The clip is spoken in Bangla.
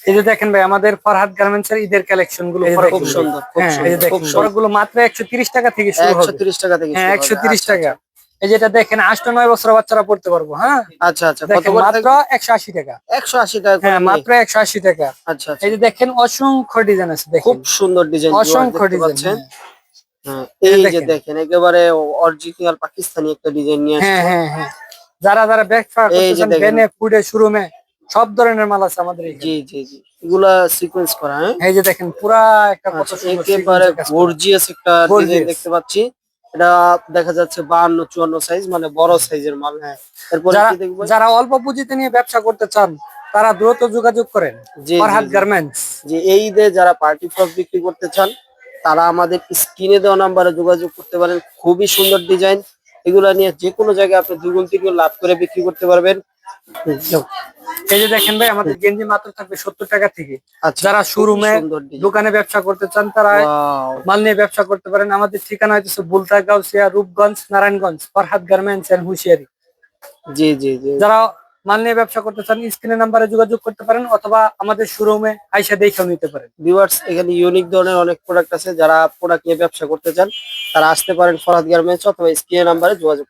এই যে দেখেন ভাই আমাদের ফরহাদ গার্মেন্টস এর ঈদের কালেকশন গুলো খুব সুন্দর, খুব হ্যাঁ, এই যে সুন্দর, খুব দেখেন সুন্দর। ফরকগুলো মাত্র 130 টাকা থেকে শুরু হবে। 130 টাকা থেকে হ্যাঁ, শুরু হবে। 130 আচ্ছা, টাকা। আচ্ছা। এই যেটা দেখেন 8-9 বছর বাচ্চারা পড়তে পারবো। হ্যাঁ, আচ্ছা, আচ্ছা। কত দেখেন করে মাত্র থাকবে? 180 টাকা। 180 টাকা করে হ্যাঁ, নিয়ে। মাত্র 180 টাকা। আচ্ছা, আচ্ছা। এই যে দেখেন অসংখ্য ডিজাইন আছে, খুব দেখেন সুন্দর ডিজাইন ভিউয়ার্স অসংখ্য দেখতে ডিজাইন। পাচ্ছেন। হ্যাঁ, হ্যাঁ, এই যে এই যে দেখেন। দেখেন একেবারে অরিজিনাল পাকিস্তানি একটা ডিজাইন নিয়ে হ্যাঁ, আসছে। হ্যাঁ, হ্যাঁ। যারা যারা ব্যবসা এই যে করতেছেন দেখেন। বেনে ফুডে শোরুমে সব ধরনের মাল আছে আমাদের জি, এখানে। জি, জি। এগুলা সিকোয়েন্স করা, হ্যাঁ? এই যে দেখেন পুরা একটা কত আচ্ছা, সুন্দর একেবারে সিকোয়েন্সের কাজ করা। গর্জিয়াস একটা ডিজাইন গর্জিয়াস। দেখতে পাচ্ছি। এটা দেখা যাচ্ছে 52-54 সাইজ, মানে বড় সাইজের মাল। হ্যাঁ। এরপরে যারা কি দেখবো? যারা অল্প পুঁজিতে নিয়ে ব্যবসা করতে চান তারা দ্রুত যোগাযোগ করেন জি, জি, ফরহাদ জি। গার্মেন্টস। যে এই ঈদে যারা পার্টি ফ্রক বিক্রি করতে চান তারা আমাদের স্ক্রিনে দেওয়া নাম্বারে যোগাযোগ করতে পারেন। খুবই সুন্দর ডিজাইন। এগুলা নিয়ে যে কোনো জায়গায় আপনি দ্বিগুণ তিনগুণ লাভ করে বিক্রি করতে পারবেন। যাও। এই যে দেখেন ভাই আমাদের গেঞ্জি মাত্র থাকবে 70 টাকা থেকে। আচ্ছা, যারা খুবই শোরুমে সুন্দর ডিজাইন। দোকানে ব্যবসা করতে চান তারা ওয়াও! মাল নিয়ে ব্যবসা করতে পারেন। আমাদের ঠিকানা হচ্ছে বুলতা, Gausia, Rupganj, Narayanganj, Farhad garments and hosiery. জি, জি, জি। যারা মাল নিয়ে ব্যবসা করতে চান স্ক্রিনের নাম্বারে যোগাযোগ করতে পারেন অথবা আমাদের শোরুমে আইসা দেখেও নিতে পারেন। ভিউয়ার্স এখানে ইউনিক ধরনের অনেক প্রোডাক্ট আছে। যারা প্রোডাক্ট নিয়ে ব্যবসা করতে চান তারা আসতে পারেন ফরহাদ গার্মেন্টস অথবা স্ক্রিনে নাম্বারে যোগাযোগ